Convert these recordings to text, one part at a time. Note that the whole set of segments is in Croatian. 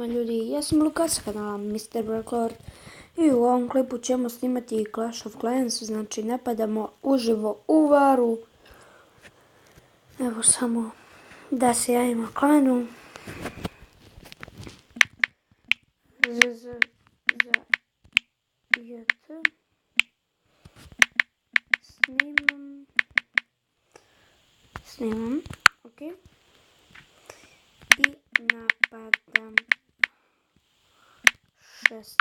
Ljudi, ja sam Lukas sa kanala Mr. Bracklord i u ovom klipu ćemo snimati Clash of Clans, znači napadamo uživo u Varu. Evo samo da se javimo klanu. Snimam, ok. I napadam 16.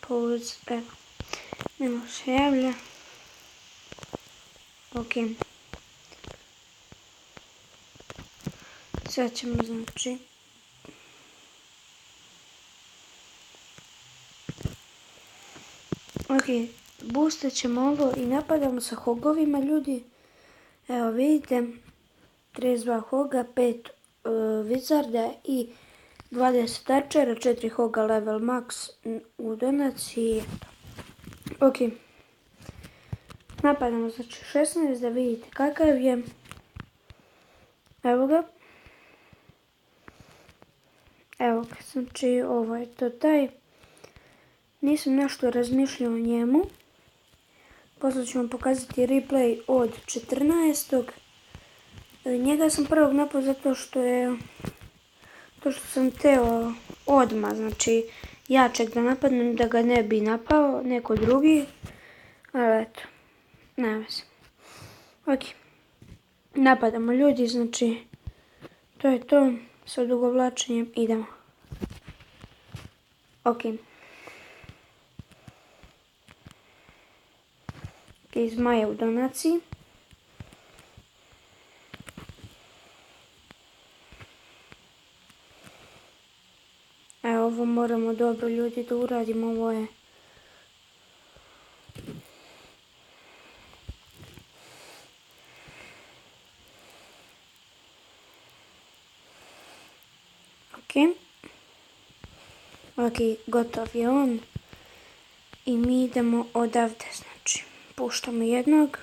Pause, evo. Nemo se javlja. Ok. Sad ćemo znači ok, boostat ćemo ovo i napadamo sa hogovima, ljudi. Evo vidite, 32 hoga, 5 wizarda i 20 arčera, 4 hoga level max u donaciji. Ok, napadamo znači 16 da vidite kakav je. Evo ga. Evo ga, znači ovo je to taj. Nisam nešto razmišljao o njemu. Poslije ću vam pokazati replay od 14. Njega sam prvog napao zato što je to što sam teo odmah, znači jačeg da napadnem, da ga ne bi napao neko drugi. Ali eto, nema veze. Ok, napadamo ljudi, znači to je to. Sa odugovlačenjem idemo. Ok. Iz Maja u donaciji. Evo, ovo moramo dobro, ljudi, da uradimo. Ovo je ok, gotov je on. I mi idemo odavde, znači puštamo jednog,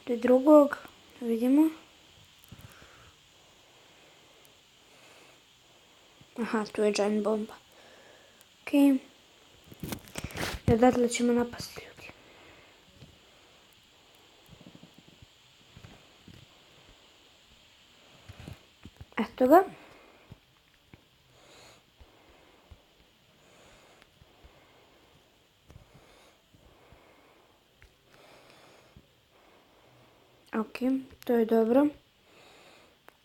drugog, vidimo. Aha, tu je giant bomba. Ok. I odatle ćemo napasti, ljudi. Eto ga. Ok, to je dobro.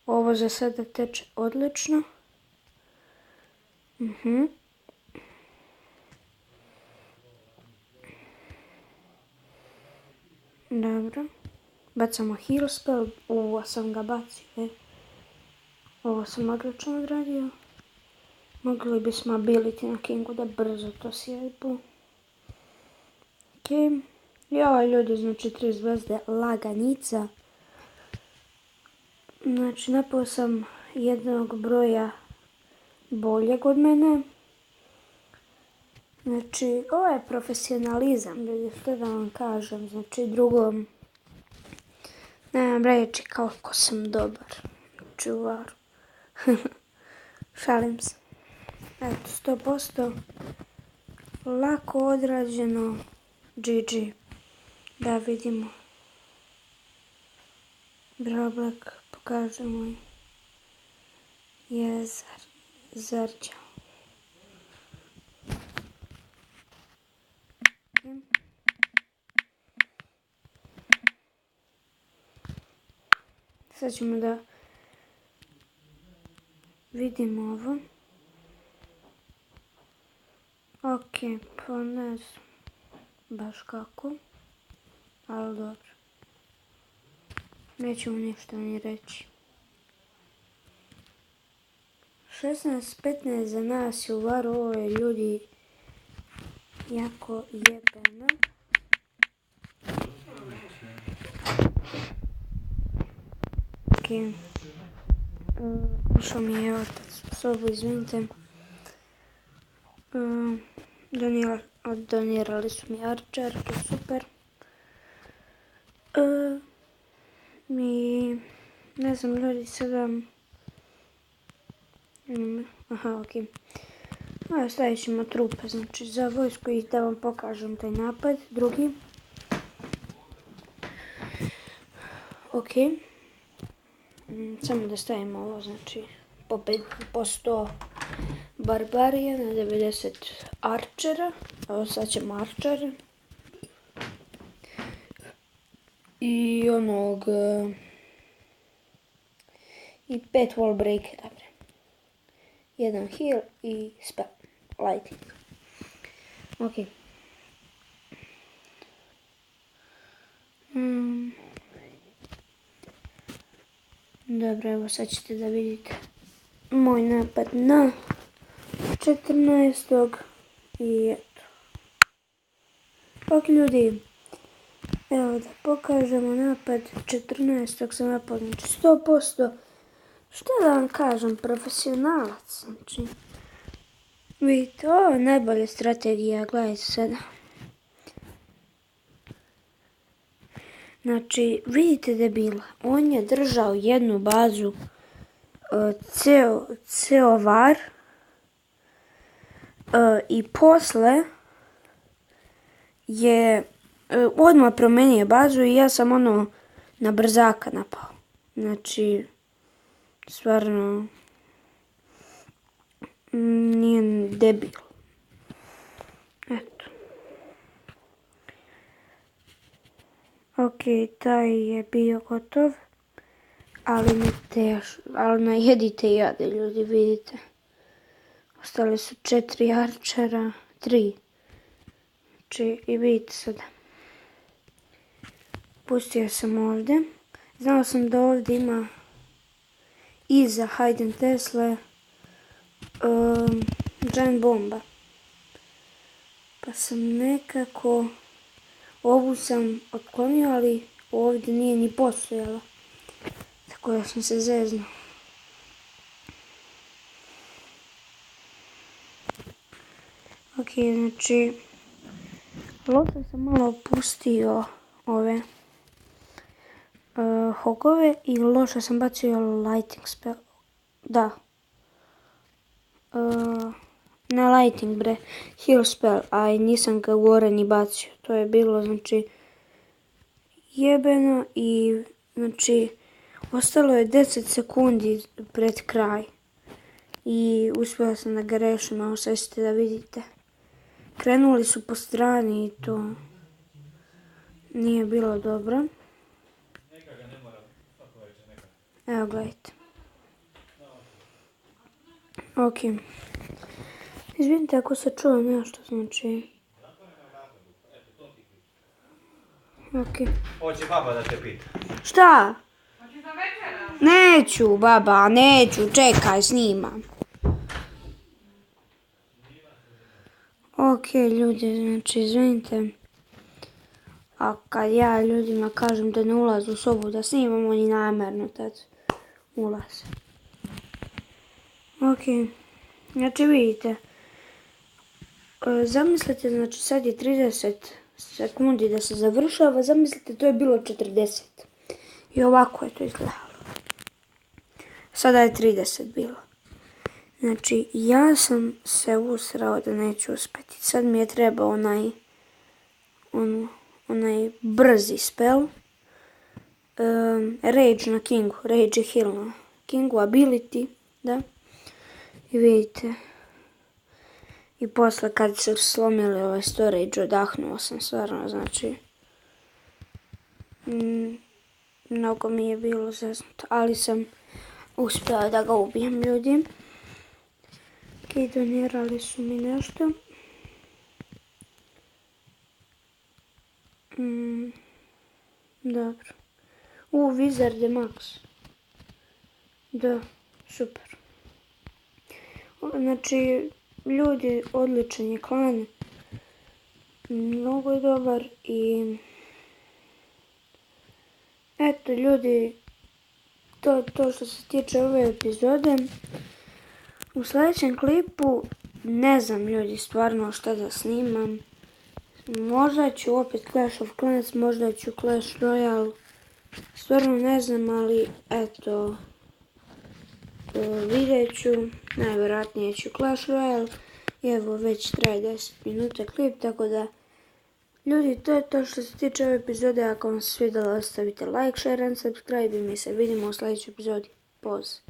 Ovo za sada teče odlično. Dobro. Bacamo heal spell. Ovo sam ga bacio. Ovo sam odlično odradio. Mogli bismo ability na Kingu da brzo to sjebu. Ok. I ovaj, ljudi, znači 3 zvezde, laganica. Znači napao sam jednog broja boljeg od mene. Znači, ovo je profesionalizam, ljudi, što da vam kažem. Znači, drugom nemam reći kako sam dobar. Znači, u Varu. Šalim se. Eto, 100%. Lako odrađeno. GG. Da vidimo. Brablak, pokažemo je Zarđa. Sad ćemo da vidimo ovo. Ok, pa ne znam baš kako, ali dobro. Nećemo ništa ni reći. 16-15 za nas u Varu, ovo je, ljudi, jako jebeno. Ok. Ušao mi je otac u sobu, izvinite. Donirali su mi Archer, to je super. Ne znam, ljudi, sada... Aha, okej. Okay. Stavit ćemo trupe, znači za vojsku i da vam pokažem taj napad, drugi. Okej. Samo da stavimo ovo, znači po 100 barbarija na 90 arčera. Evo sad ćemo arčere. I onog... I 5 wall breakera. Jedan heal i spell. Lighting. Ok. Dobro, evo sad ćete da vidite moj napad na 14. I eto. Ok, ljudi. Evo da pokažemo napad 14. sam napad, znači 100%. Što da vam kažem, profesionalac, znači. Vidite, ovo je najbolja strategija, gledajte sada. Znači, vidite debila, on je držao jednu bazu, ceo var, i posle je odmah promenio bazu i ja sam ono na brzaka napao. Znači, stvarno, nije debil. Eto. Ok, taj je bio gotov. Ali ne teško, ali najedite jade, ljudi, vidite. Ostali su 4 arčera, 3. Znači, i vidite sada. Pustio sam ovdje. Znao sam da ovdje ima iza Hayden Tesla giant bomba. Pa sam nekako ovu sam otklonio, ali ovdje nije ni postojala. Tako da sam se zeznao. Ok, znači loše sam malo pustio ove hogove i loše sam bacio lighting spell. Da. Ne lighting bre, heal spell, a nisam ga gore ni bacio. To je bilo, znači, jebeno i, znači, ostalo je 10 sekundi pred kraj. I uspjela sam da ga rešim, evo sad ćete da vidite. Krenuli su po strani i to nije bilo dobro. Evo gledajte. Ok. Izvinite ako se čuje nešto, znači... Ok. Hoće baba da te pita. Šta? Neću, baba, neću, čekaj, snimam. Ok, ljudi, znači, izvinite. A kad ja ljudima kažem da ne ulaze u sobu da snimam, oni namjerno tad ulaze. Ok, znači vidite. Zamislite, znači sad je 30 sekundi da se završava, zamislite to je bilo 40. I ovako je to izgledalo. Sada je 30 bilo. Znači, ja sam se usrao da neću uspjeti. Sad mi je trebao onaj brzi spell. Rage na Kingu. Rage je heal na Kingu. Ability. Da. I vidite. I posle kad su slomili ovaj storage, odahnuo sam stvarno. Znači, mnogo mi je bilo zeznuto. Ali sam uspjela da ga ubijem, ljudi. Ok, donirali su mi nešto. Dobro. Wizard je max. Da, super. Znači, ljudi, odličan je klan. Mnogo je dobar i... Eto, ljudi, to što se tiče ove epizode. U sljedećem klipu, ne znam, ljudi, stvarno šta da snimam. Možda ću opet Clash of Clans, možda ću Clash Royale. Stvarno ne znam, ali eto, vidjet ću, najvjerojatnije ću Clash Royale. I evo već traje 10 minuta klip, tako da ljudi, to je to što se tiče ove epizode. Ako vam se svidjelo, ostavite like, share and subscribe i mi se vidimo u sljedećoj epizodi. Poz!